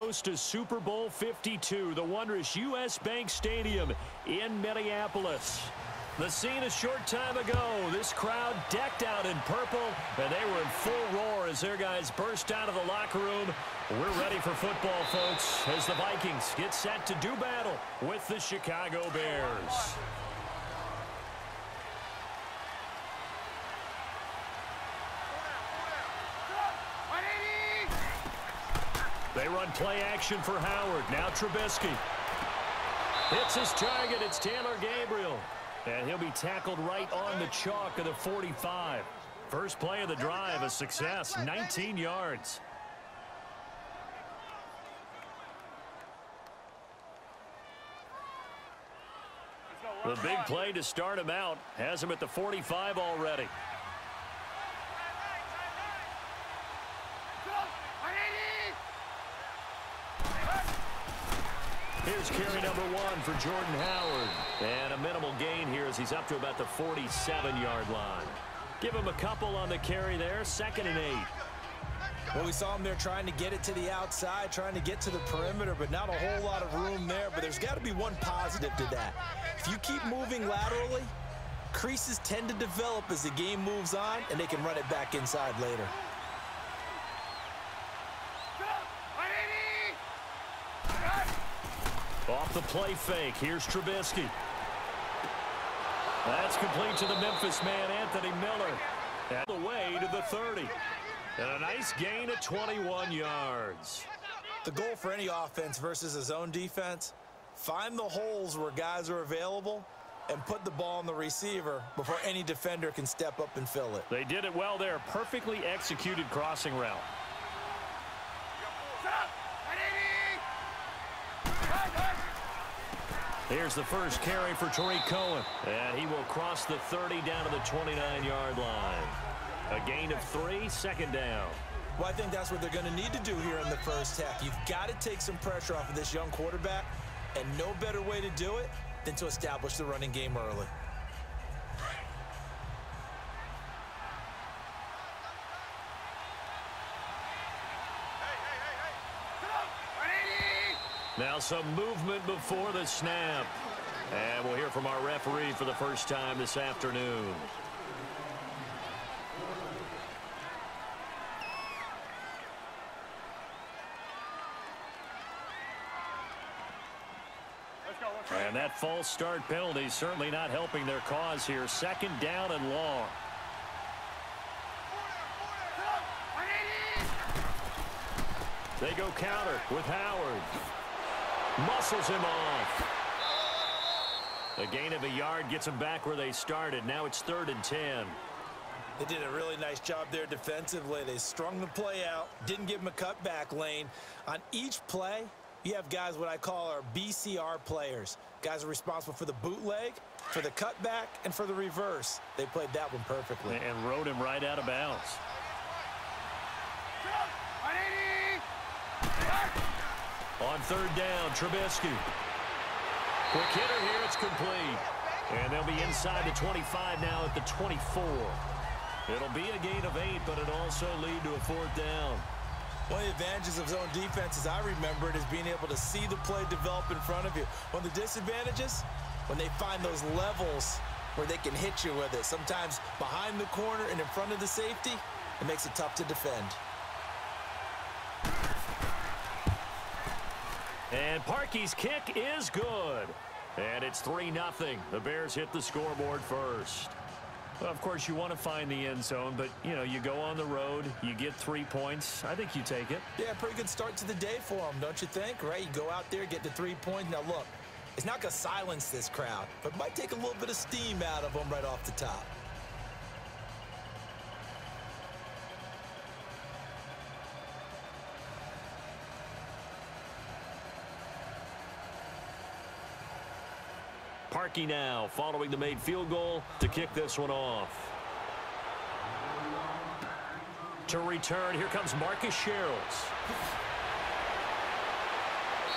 To Super Bowl 52, the wondrous U.S. Bank Stadium in Minneapolis. The scene a short time ago, this crowd decked out in purple, and they were in full roar as their guys burst out of the locker room. We're ready for football, folks, as the Vikings get set to do battle with the Chicago Bears. They run play action for Howard. Now Trubisky. Hits his target. It's Taylor Gabriel. And he'll be tackled right on the chalk of the 45. First play of the drive, a success, 19 yards. The big play to start him out. Has him at the 45 already. Here's carry number 1 for Jordan Howard. And a minimal gain here as he's up to about the 47-yard line. Give him a couple on the carry there, 2nd and 8. Well, we saw him there trying to get it to the outside, trying to get to the perimeter, but not a whole lot of room there. But there's got to be one positive to that. If you keep moving laterally, creases tend to develop as the game moves on, and they can run it back inside later. Off the play fake, here's Trubisky. That's complete to the Memphis man, Anthony Miller. And the way to the 30. And a nice gain of 21 yards. The goal for any offense versus a zone defense, find the holes where guys are available and put the ball on the receiver before any defender can step up and fill it. They did it well there. Perfectly executed crossing route. Here's the first carry for Tariq Cohen. And he will cross the 30 down to the 29-yard line. A gain of 3, 2nd down. Well, I think that's what they're going to need to do here in the first half. You've got to take some pressure off of this young quarterback, and no better way to do it than to establish the running game early. Now some movement before the snap. And we'll hear from our referee for the first time this afternoon. And that false start penalty certainly not helping their cause here. 2nd down and long. They go counter with Howard. Muscles him off. A gain of a yard gets them back where they started. Now it's 3rd and 10. They did a really nice job there defensively. They strung the play out, didn't give him a cutback lane. On each play, you have guys what I call our BCR players. Guys are responsible for the bootleg, for the cutback, and for the reverse. They played that one perfectly. And rode him right out of bounds. On 3rd down, Trubisky. Quick hitter here, it's complete. And they'll be inside the 25 now at the 24. It'll be a gain of 8, but it'll also lead to a 4th down. One of the advantages of zone defense, as I remember it, is being able to see the play develop in front of you. One of the disadvantages, when they find those levels where they can hit you with it. Sometimes behind the corner and in front of the safety, it makes it tough to defend. And Parkey's kick is good. And it's 3-0. The Bears hit the scoreboard first. Well, of course, you want to find the end zone, but, you know, you go on the road, you get 3 points. I think you take it. Yeah, pretty good start to the day for them, don't you think? Right? You go out there, get the 3 points. Now, look, it's not going to silence this crowd, but it might take a little bit of steam out of them right off the top. Parkey now following the made field goal to kick this one off. To return, here comes Marcus Sherrills.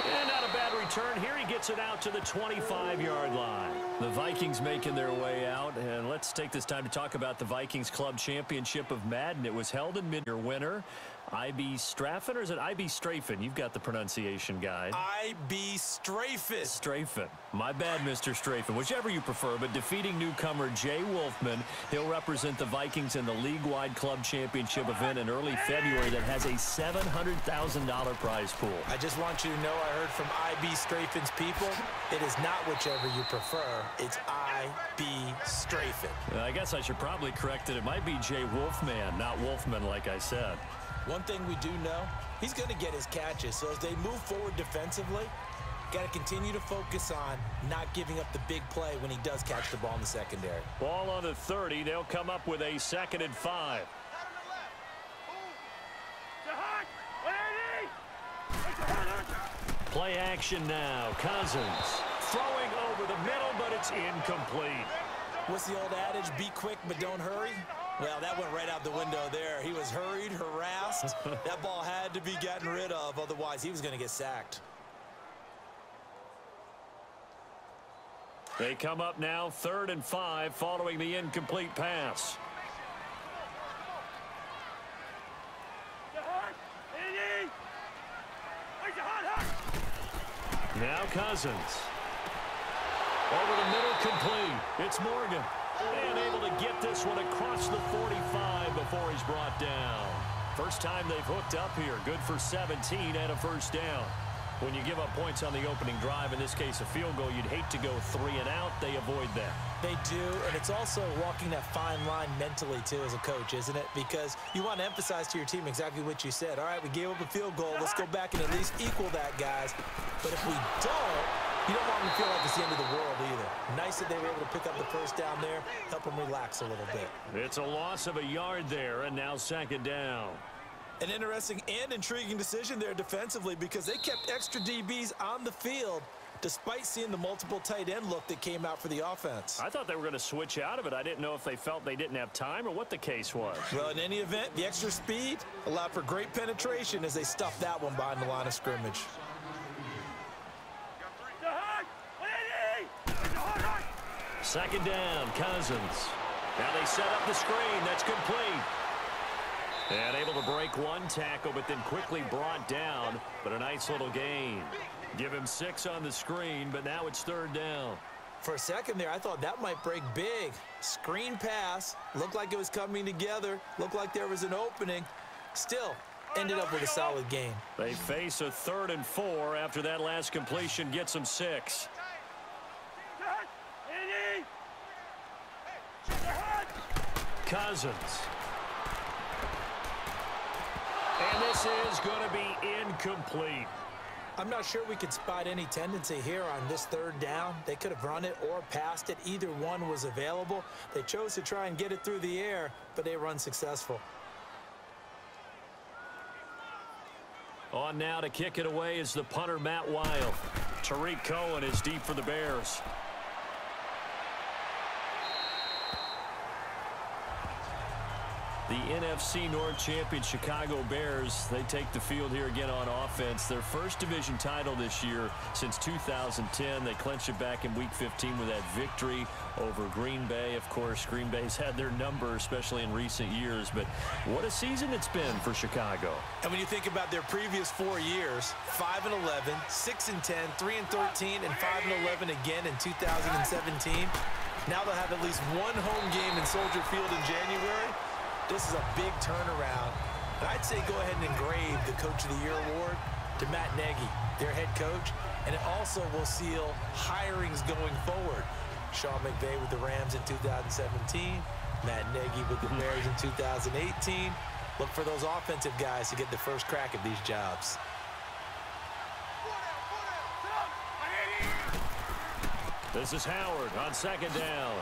And not a bad return here. He gets it out to the 25-yard line. The Vikings making their way out. And let's take this time to talk about the Vikings Club Championship of Madden. It was held in mid-year winner. I.B. Straffen, or is it I.B. Strafen? You've got the pronunciation guide. I.B. Strafen. Strafen. My bad, Mr. Strafen. Whichever you prefer, but defeating newcomer Jay Wolfman, he'll represent the Vikings in the league-wide club championship event in early February that has a $700,000 prize pool. I just want you to know I heard from I.B. Strafen's people. It is not whichever you prefer. It's I.B. Strafen. I guess I should probably correct it. It might be Jay Wolfman, not Wolfman, like I said. One thing we do know, he's going to get his catches. So as they move forward defensively, got to continue to focus on not giving up the big play when he does catch the ball in the secondary. Ball on the 30. They'll come up with a 2nd and 5. Play action now. Cousins throwing over the middle, but it's incomplete. What's the old adage? Be quick, but don't hurry. Well, that went right out the window there. He was hurried, harassed. That ball had to be gotten rid of. Otherwise, he was going to get sacked. They come up now 3rd and 5 following the incomplete pass. Now Cousins. Over the middle, complete. It's Morgan. And able to get this one across the 45 before he's brought down. First time they've hooked up here. Good for 17 and a first down. When you give up points on the opening drive, in this case a field goal, you'd hate to go 3 and out. They avoid that. They do, and it's also walking that fine line mentally, too, as a coach, isn't it? Because you want to emphasize to your team exactly what you said. All right, we gave up a field goal. Let's go back and at least equal that, guys. But if we don't, you don't want them to feel like it's the end of the world either. Nice that they were able to pick up the first down there, help them relax a little bit. It's a loss of a yard there, and now 2nd down. An interesting and intriguing decision there defensively because they kept extra DBs on the field despite seeing the multiple tight end look that came out for the offense. I thought they were going to switch out of it. I didn't know if they felt they didn't have time or what the case was. Well, in any event, the extra speed allowed for great penetration as they stuffed that one behind the line of scrimmage. Second down, Cousins. Now they set up the screen. That's complete. And able to break one tackle, but then quickly brought down. But a nice little gain. Give him 6 on the screen, but now it's 3rd down. For a second there, I thought that might break big. Screen pass. Looked like it was coming together. Looked like there was an opening. Still, ended up with a solid gain. They face a 3rd and 4 after that last completion gets them 6. Cousins. And this is going to be incomplete. I'm not sure we could spot any tendency here on this 3rd down. They could have run it or passed it. Either one was available. They chose to try and get it through the air, but they were unsuccessful. On now to kick it away is the punter, Matt Weil. Tariq Cohen is deep for the Bears. The NFC North champion Chicago Bears, they take the field here again on offense. Their first division title this year since 2010. They clinched it back in Week 15 with that victory over Green Bay. Of course, Green Bay's had their number, especially in recent years. But what a season it's been for Chicago. And when you think about their previous 4 years, 5-11, 6-10, 3-13, and 5-11 again in 2017. Now they'll have at least one home game in Soldier Field in January. This is a big turnaround. And I'd say go ahead and engrave the Coach of the Year award to Matt Nagy, their head coach. And it also will seal hirings going forward. Sean McVay with the Rams in 2017. Matt Nagy with the Bears in 2018. Look for those offensive guys to get the first crack at these jobs. This is Howard on 2nd down.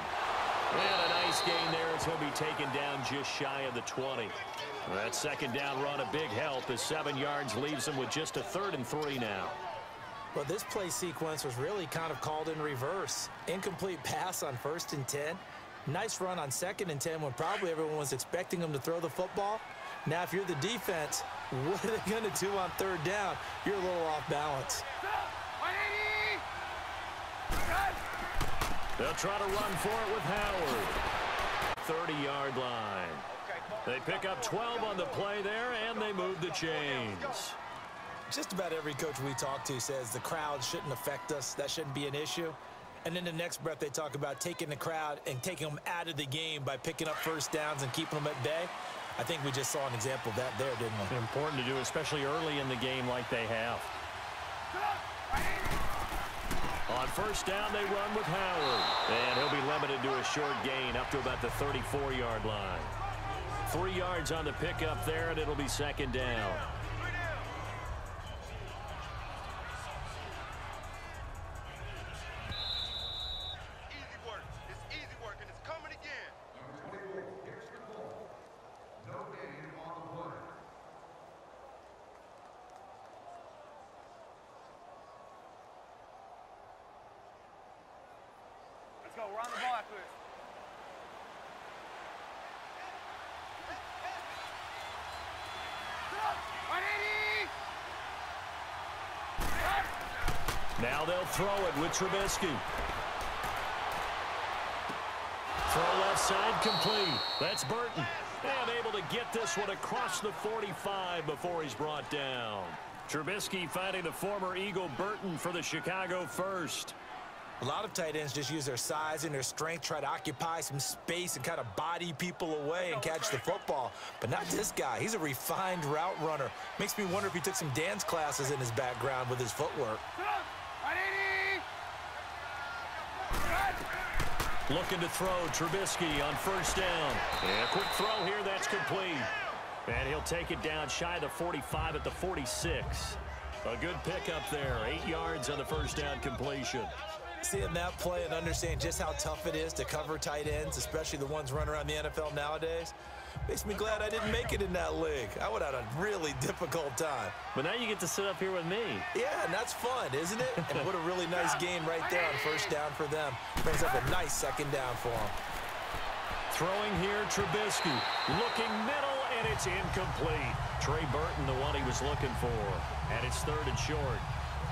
And a nice gain there as he'll be taken down just shy of the 20. That 2nd down run, a big help as 7 yards leaves him with just a 3rd and 3 now. Well, this play sequence was really kind of called in reverse. Incomplete pass on 1st and 10. Nice run on 2nd and 10 when probably everyone was expecting him to throw the football. Now, if you're the defense, what are they going to do on 3rd down? You're a little off balance. They'll try to run for it with Howard. 30-yard line. They pick up 12 on the play there, and they move the chains. Just about every coach we talk to says the crowd shouldn't affect us. That shouldn't be an issue. And in the next breath, they talk about taking the crowd and taking them out of the game by picking up first downs and keeping them at bay. I think we just saw an example of that there, didn't we? Important to do, especially early in the game like they have. On first down, they run with Howard. And he'll be limited to a short gain up to about the 34-yard line. 3 yards on the pickup there, and it'll be second down. We're on the ball after this. Now they'll throw it with Trubisky. Throw left side complete. That's Burton. And able to get this one across the 45 before he's brought down. Trubisky finding the former Eagle Burton for the Chicago first. A lot of tight ends just use their size and their strength, try to occupy some space and kind of body people away and catch the football. But not this guy. He's a refined route runner. Makes me wonder if he took some dance classes in his background with his footwork. Looking to throw, Trubisky on first down. And a quick throw here, that's complete. And he'll take it down shy of the 45 at the 46. A good pickup there, 8 yards on the first down completion. Seeing that play and understanding just how tough it is to cover tight ends, especially the ones running around the NFL nowadays, makes me glad I didn't make it in that league. I would have had a really difficult time. But now you get to sit up here with me. Yeah, and that's fun, isn't it? And what a really nice game right there on first down for them. Brings up a nice second down for them. Throwing here, Trubisky. Looking middle, and it's incomplete. Trey Burton, the one he was looking for. And it's third and short.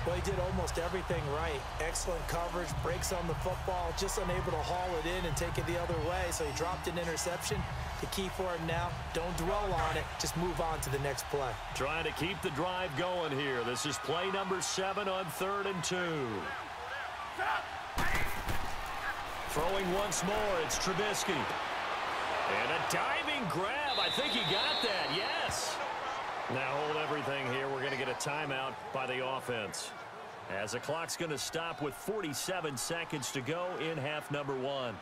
Well, he did almost everything right. Excellent coverage, breaks on the football, just unable to haul it in and take it the other way, so he dropped an interception. The key for him now, don't dwell on it, just move on to the next play. Trying to keep the drive going here. This is play number 7 on 3rd and 2. Throwing once more, it's Trubisky. And a diving grab. I think he got that, yes. Now hold everything here. We're going to get a timeout by the offense. As the clock's going to stop with 47 seconds to go in half number 1.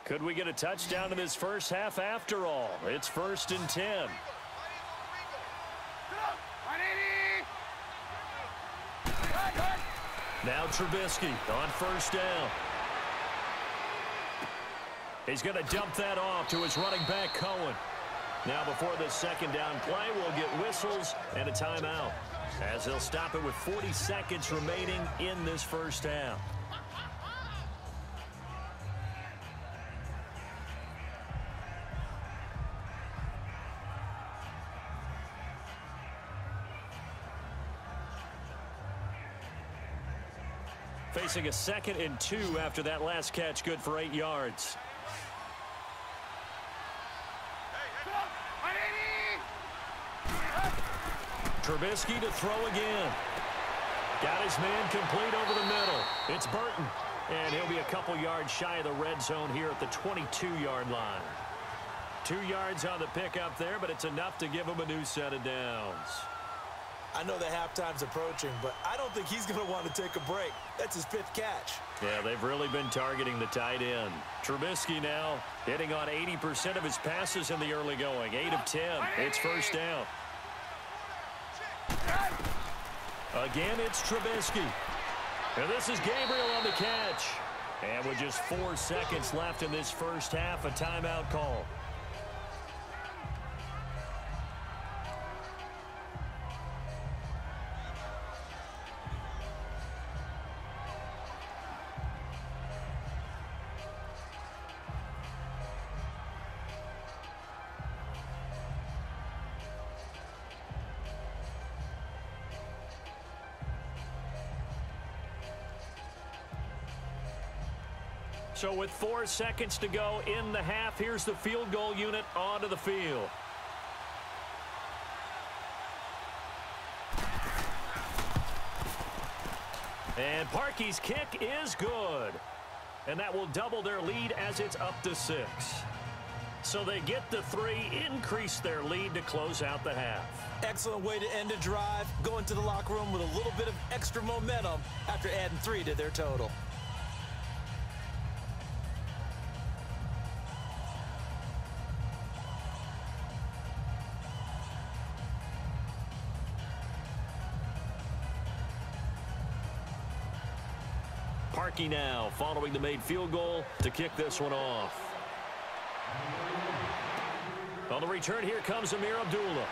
Could we get a touchdown in this first half after all? It's 1st and 10. Now Trubisky on first down. He's going to dump that off to his running back, Cohen. Now before this second down play, we'll get whistles and a timeout, as they'll stop it with 40 seconds remaining in this first half. Facing a 2nd and 2 after that last catch, good for 8 yards. Trubisky to throw again. Got his man complete over the middle. It's Burton, and he'll be a couple yards shy of the red zone here at the 22-yard line. 2 yards on the pickup there, but it's enough to give him a new set of downs. I know the halftime's approaching, but I don't think he's going to want to take a break. That's his 5th catch. Yeah, they've really been targeting the tight end. Trubisky now hitting on 80% of his passes in the early going. 8 of 10. It's first down. Again, it's Trubisky. And this is Gabriel on the catch. And with just 4 seconds left in this first half, a timeout call. So with 4 seconds to go in the half, here's the field goal unit onto the field. And Parkey's kick is good. And that will double their lead as it's up to 6. So they get the 3, increase their lead to close out the half. Excellent way to end a drive. Go into the locker room with a little bit of extra momentum after adding 3 to their total. Parkey now following the made field goal to kick this one off. On the return, here comes Amir Abdullah.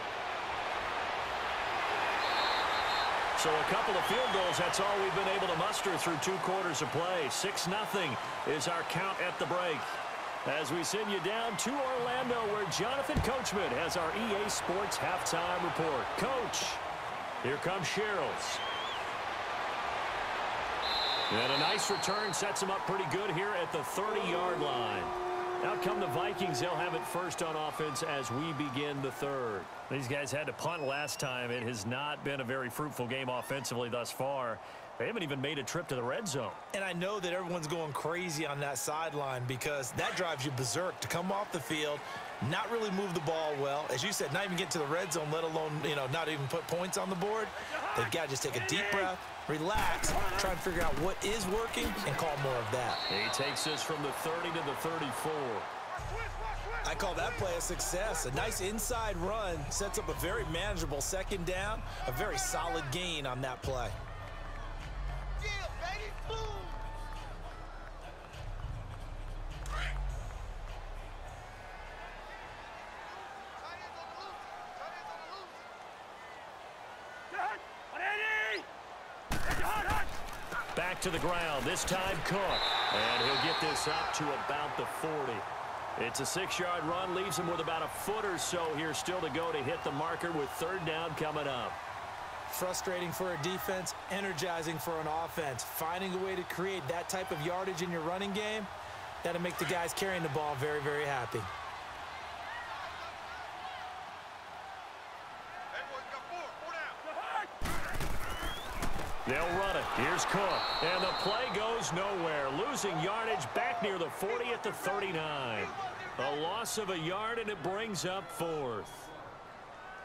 So a couple of field goals, that's all we've been able to muster through 2 quarters of play. 6-0 is our count at the break. As we send you down to Orlando, where Jonathan Coachman has our EA Sports halftime report. Coach, here comes Sherrills. And a nice return sets them up pretty good here at the 30-yard line. Out come the Vikings. They'll have it first on offense as we begin the third. These guys had to punt last time. It has not been a very fruitful game offensively thus far. They haven't even made a trip to the red zone. And I know that everyone's going crazy on that sideline because that drives you berserk to come off the field, not really move the ball well. As you said, not even get to the red zone, let alone, not even put points on the board. They've got to just take a deep breath, relax, try and figure out what is working, and call more of that. He takes this from the 30 to the 34. I call that play a success. A nice inside run sets up a very manageable second down, a very solid gain on that play. Back to the ground, this time Cook. And he'll get this up to about the 40. It's a 6-yard run, leaves him with about a foot or so here still to go to hit the marker with 3rd down coming up. Frustrating for a defense, energizing for an offense. Finding a way to create that type of yardage in your running game, that'll make the guys carrying the ball very, very happy. They'll run it. Here's Cook. And the play goes nowhere. Losing yardage back near the 40 at the 39. A loss of a yard, and it brings up 4th.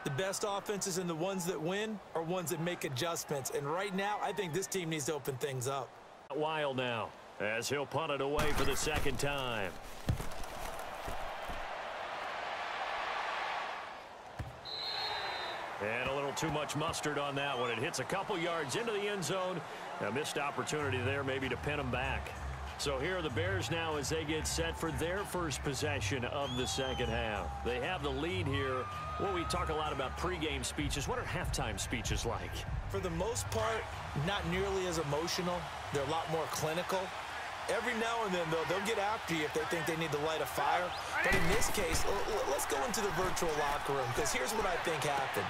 The best offenses and the ones that win are ones that make adjustments. And right now, I think this team needs to open things up. Wild now, as he'll punt it away for the 2nd time. And a little too much mustard on that one. It hits a couple yards into the end zone. A missed opportunity there maybe to pin them back. So here are the Bears now as they get set for their first possession of the second half. They have the lead here. Well, we talk a lot about pregame speeches. What are halftime speeches like? For the most part, not nearly as emotional. They're a lot more clinical. Every now and then, though, they'll get after you if they think they need to light a fire. But in this case, let's go into the virtual locker room, because here's what I think happened.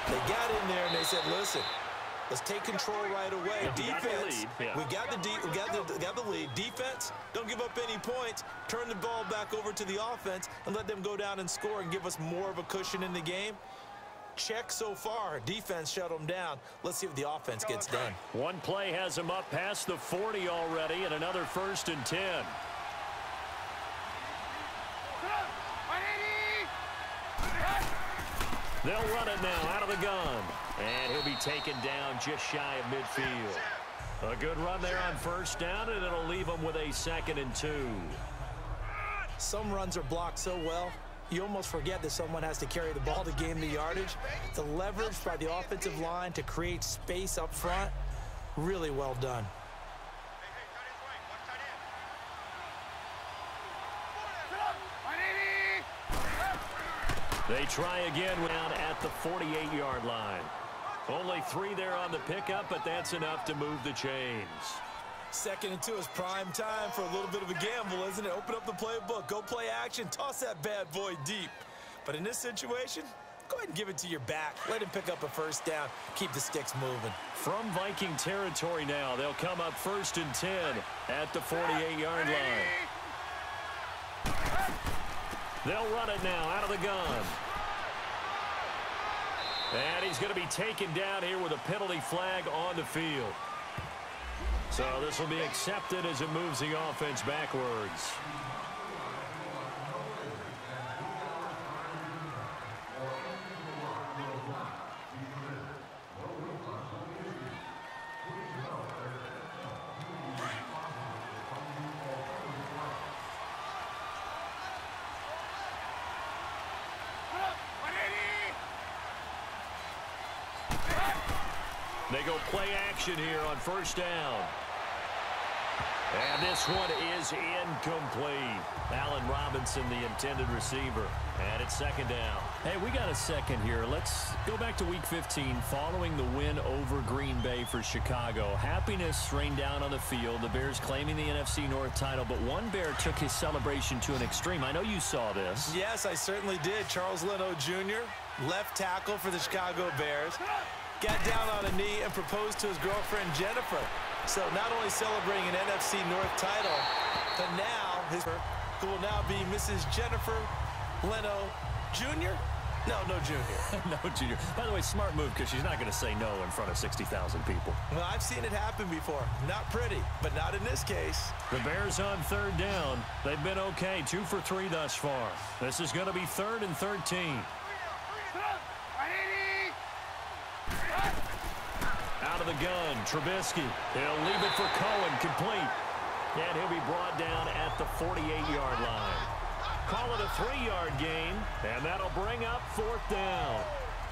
They got in there and they said, listen, let's take control right away. Defense, we got the lead. Defense, don't give up any points. Turn the ball back over to the offense and let them go down and score and give us more of a cushion in the game. Check so far. Defense shut them down. Let's see what the offense gets done. One play has them up past the 40 already, and another 1st and 10. They'll run it now out of the gun. And he'll be taken down just shy of midfield. A good run there on 1st down, and it'll leave them with a 2nd and 2. Some runs are blocked so well, you almost forget that someone has to carry the ball to gain the yardage. The leverage by the offensive line to create space up front, really well done. They try again down at the 48-yard line. Only 3 there on the pickup, but that's enough to move the chains. 2nd and 2 is prime time for a little bit of a gamble, isn't it? Open up the playbook, go play action, toss that bad boy deep. But in this situation, go ahead and give it to your back. Let him pick up a first down. Keep the sticks moving. From Viking territory now, they'll come up 1st and 10 at the 48-yard line. They'll run it now out of the gun. And he's going to be taken down here with a penalty flag on the field. So this will be accepted as it moves the offense backwards. They go play action here on 1st down. And this one is incomplete. Allen Robinson, the intended receiver. And it's 2nd down. Hey, we got a second here. Let's go back to Week 15 following the win over Green Bay for Chicago. Happiness rained down on the field. The Bears claiming the NFC North title, but one Bear took his celebration to an extreme. I know you saw this. Yes, I certainly did. Charles Leno Jr., left tackle for the Chicago Bears, got down on a knee and proposed to his girlfriend, Jennifer. So not only celebrating an NFC North title, but now his who will now be Mrs. Jennifer Leno Jr.? No Junior. No Junior. By the way, smart move because she's not going to say no in front of 60,000 people. Well, I've seen it happen before. Not pretty, but not in this case. The Bears on 3rd down. They've been okay, 2 for 3 thus far. This is going to be 3rd and 13. Out of the gun, Trubisky. He'll leave it for Cohen, complete. And he'll be brought down at the 48-yard line. Call it a 3-yard gain, and that'll bring up 4th down.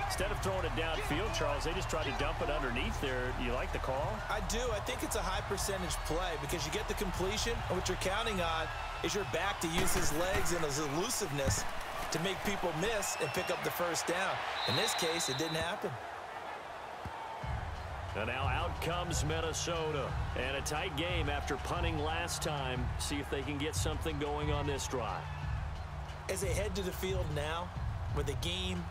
Instead of throwing it downfield, Charles, they just tried to dump it underneath there. You like the call? I do. I think it's a high percentage play because you get the completion, and what you're counting on is your back to use his legs and his elusiveness to make people miss and pick up the 1st down. In this case, it didn't happen. And now out comes Minnesota. And a tight game after punting last time. See if they can get something going on this drive. As they head to the field now, with the game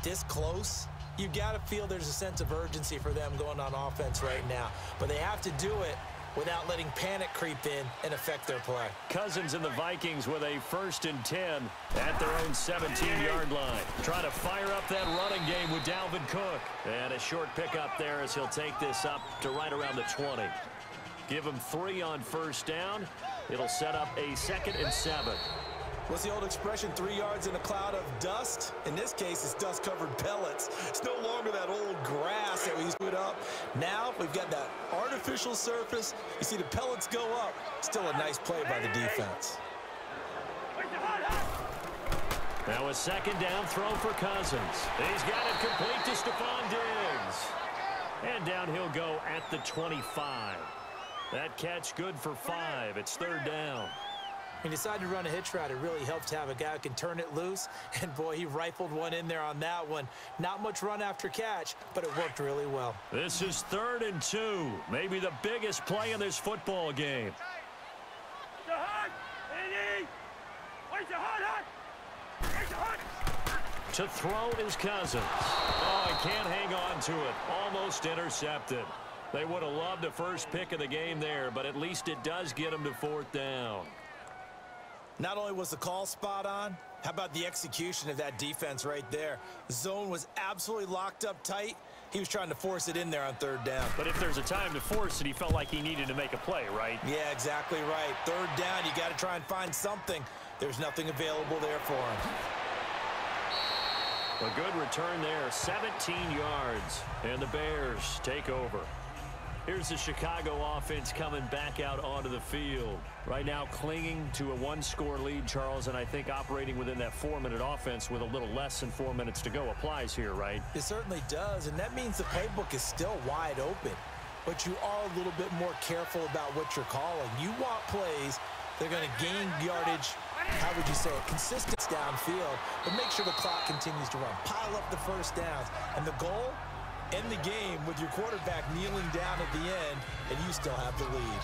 this close, you've got to feel there's a sense of urgency for them going on offense right now. But they have to do it without letting panic creep in and affect their play. Cousins and the Vikings with a 1st and 10 at their own 17-yard line. Trying to fire up that running game with Dalvin Cook. And a short pickup there as he'll take this up to right around the 20. Give him 3 on 1st down. It'll set up a 2nd and 7. What's the old expression, 3 yards in a cloud of dust? In this case, it's dust-covered pellets. It's no longer that old grass that we used to put up. Now we've got that artificial surface. You see the pellets go up. Still a nice play by the defense. Now a 2nd down throw for Cousins. He's got it complete to Stephon Diggs. And down he'll go at the 25. That catch good for 5. It's 3rd down. He decided to run a hitch route. It really helped to have a guy who can turn it loose. And, boy, he rifled one in there on that one. Not much run after catch, but it worked really well. This is 3rd and 2. Maybe the biggest play in this football game. To throw is Cousins. Oh, he can't hang on to it. Almost intercepted. They would have loved a first pick of the game there, but at least it does get him to 4th down. Not only was the call spot on, how about the execution of that defense right there? Zone was absolutely locked up tight. He was trying to force it in there on 3rd down. But if there's a time to force it, he felt like he needed to make a play, right? Yeah, exactly right. 3rd down, you got to try and find something. There's nothing available there for him. A good return there, 17 yards, and the Bears take over. Here's the Chicago offense coming back out onto the field. Right now clinging to a 1-score lead, Charles, and I think operating within that 4-minute offense with a little less than 4 minutes to go applies here, right? It certainly does, and that means the playbook is still wide open. But you are a little bit more careful about what you're calling. You want plays that are going to gain yardage, how would you say it, consistent downfield, but make sure the clock continues to run. Pile up the 1st downs, and the goal, end the game with your quarterback kneeling down at the end, and you still have the lead.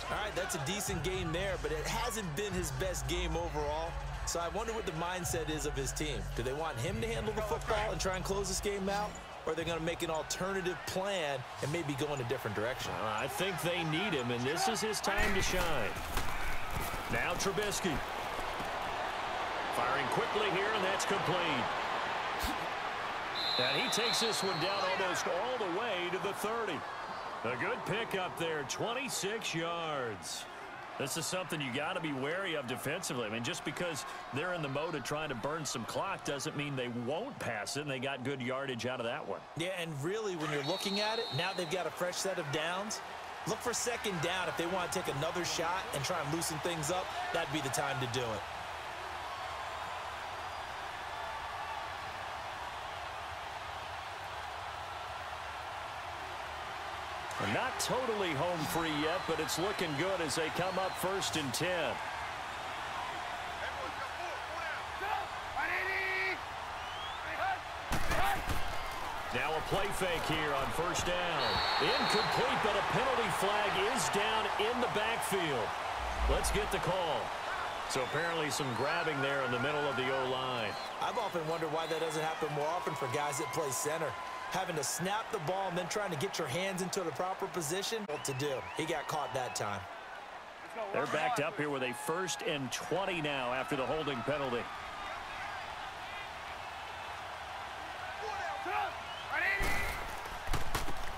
All right, that's a decent game there, but it hasn't been his best game overall. So I wonder what the mindset is of his team. Do they want him to handle the football and try and close this game out? Or are they going to make an alternative plan and maybe go in a different direction? I think they need him, and this is his time to shine. Now Trubisky. Firing quickly here, and that's complete. And he takes this one down almost all the way to the 30. A good pickup there, 26 yards. This is something you got to be wary of defensively. I mean, just because they're in the mode of trying to burn some clock doesn't mean they won't pass it, and they got good yardage out of that one. Yeah, and really, when you're looking at it, now they've got a fresh set of downs. Look for second down if they want to take another shot and try and loosen things up. That'd be the time to do it. Not totally home free yet, but it's looking good as they come up 1st and 10. Now a play fake here on 1st down. Incomplete, but a penalty flag is down in the backfield. Let's get the call. So apparently some grabbing there in the middle of the O-line. I've often wondered why that doesn't happen more often for guys that play center. Having to snap the ball and then trying to get your hands into the proper position. What to do? He got caught that time. They're backed up here with a 1st and 20 now after the holding penalty.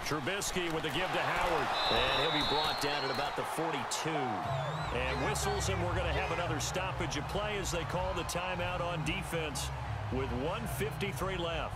Trubisky with the give to Howard. And he'll be brought down at about the 42. And whistles, and we're going to have another stoppage of play as they call the timeout on defense with 1:53 left.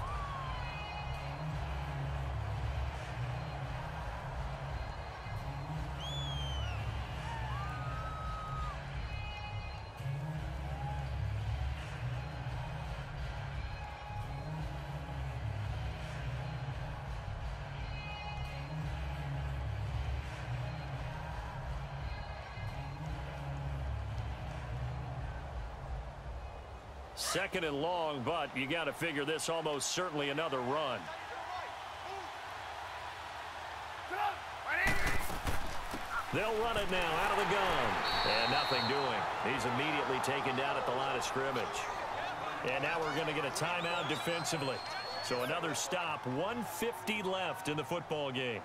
Second and long, but you got to figure this almost certainly another run. They'll run it now out of the gun. And nothing doing. He's immediately taken down at the line of scrimmage. And now we're going to get a timeout defensively. So another stop, 1:50 left in the football game.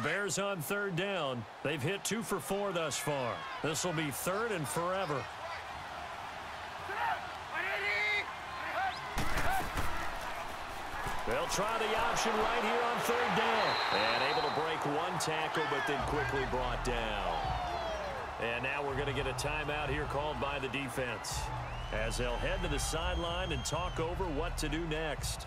Bears on 3rd down. They've hit 2 for 4 thus far. This will be 3rd and forever. They'll try the option right here on 3rd down. And able to break one tackle, but then quickly brought down. And now we're going to get a timeout here called by the defense, as they'll head to the sideline and talk over what to do next.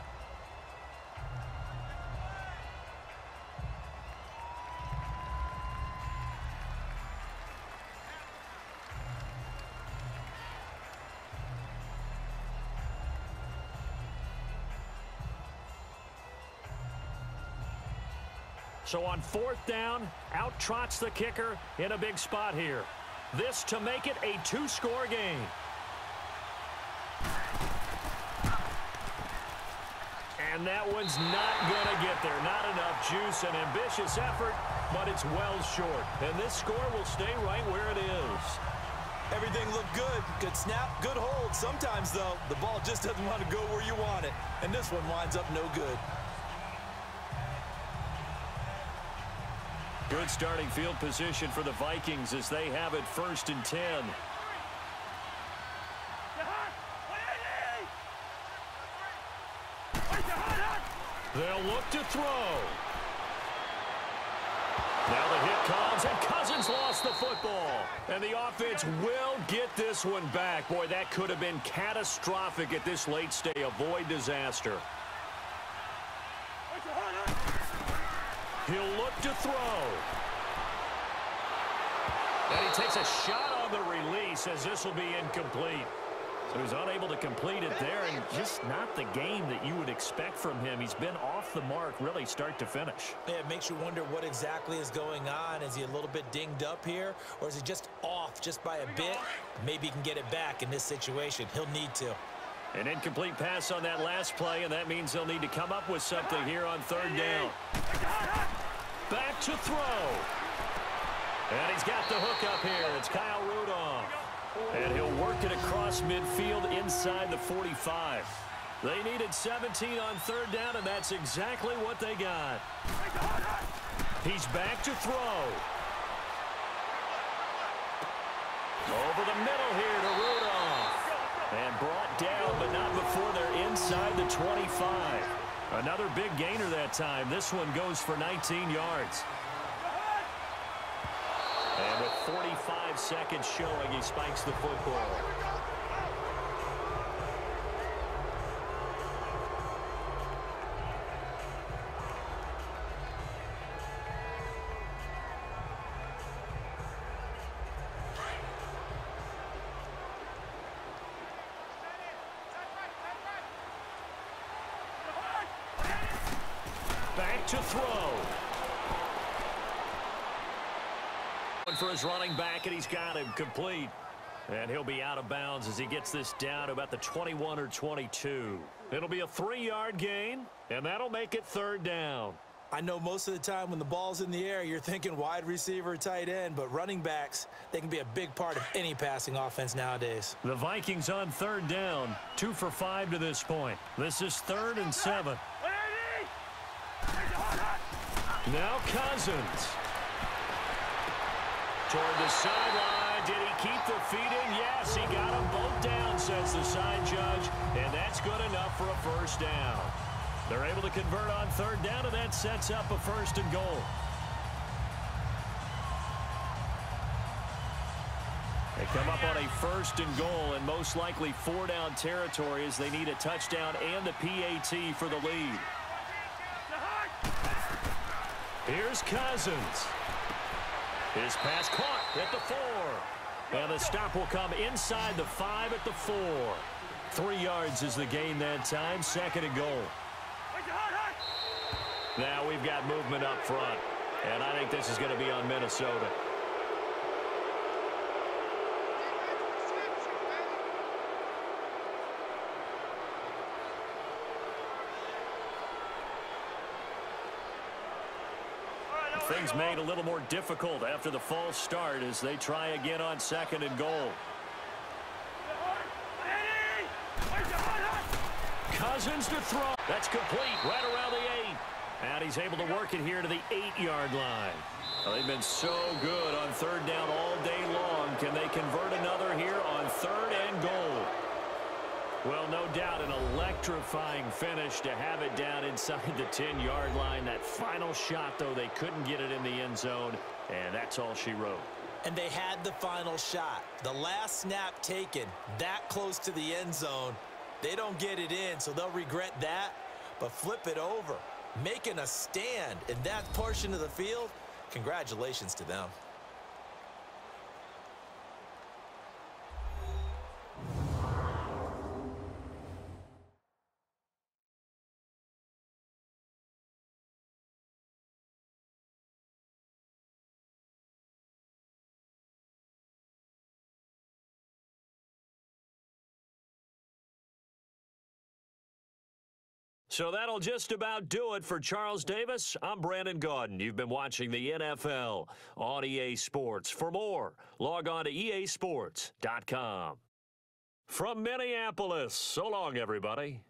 So on 4th down, out trots the kicker in a big spot here. This to make it a 2-score game. And that one's not going to get there. Not enough juice. An ambitious effort, but it's well short. And this score will stay right where it is. Everything looked good. Good snap, good hold. Sometimes, though, the ball just doesn't want to go where you want it. And this one winds up no good. Good starting field position for the Vikings as they have it 1st and 10. They'll look to throw. Now the hit comes, and Cousins lost the football. And the offense will get this one back. Boy, that could have been catastrophic at this late stage. Avoid disaster. He'll look to throw. And he takes a shot on the release as this will be incomplete. So he's unable to complete it there, and just not the game that you would expect from him. He's been off the mark really start to finish. Yeah, it makes you wonder what exactly is going on. Is he a little bit dinged up here, or is he just off just by a bit? Maybe he can get it back in this situation. He'll need to. An incomplete pass on that last play, and that means they'll need to come up with something here on third down. Back to throw. And he's got the hook up here. It's Kyle Rudolph. And he'll work it across midfield inside the 45. They needed 17 on third down, and that's exactly what they got. He's back to throw. Over the middle here to Rudolph. And brought down, but not before they're inside the 25. Another big gainer that time. This one goes for 19 yards. And with 45 seconds showing, he spikes the football. Back to throw. For his running back, and he's got him complete. And he'll be out of bounds as he gets this down to about the 21 or 22. It'll be a 3-yard gain, and that'll make it third down. I know most of the time when the ball's in the air, you're thinking wide receiver, tight end, but running backs, they can be a big part of any passing offense nowadays. The Vikings on third down, 2 for 5 to this point. This is 3rd and 7. Now Cousins. Toward the sideline. Did he keep the feet in? Yes, he got them both down, says the side judge. And that's good enough for a first down. They're able to convert on third down, and that sets up a 1st and goal. They come up on a 1st and goal, and most likely 4-down territory as they need a touchdown and the PAT for the lead. Here's Cousins. His pass caught at the 4. And the stop will come inside the 5 at the 4. 3 yards is the gain that time. 2nd and goal. Now we've got movement up front. And I think this is going to be on Minnesota. Things made a little more difficult after the false start as they try again on 2nd and goal. Cousins to throw. That's complete right around the 8. And he's able to work it here to the 8-yard line. Well, they've been so good on third down all day long. Can they convert another here on 3rd and goal? Well, no doubt an electrifying finish to have it down inside the 10-yard line. That final shot, though, they couldn't get it in the end zone, and that's all she wrote. And they had the final shot. The last snap taken that close to the end zone. They don't get it in, so they'll regret that. But flip it over, making a stand in that portion of the field, congratulations to them. So that'll just about do it for Charles Davis. I'm Brandon Gaudin. You've been watching the NFL on EA Sports. For more, log on to easports.com. From Minneapolis, so long, everybody.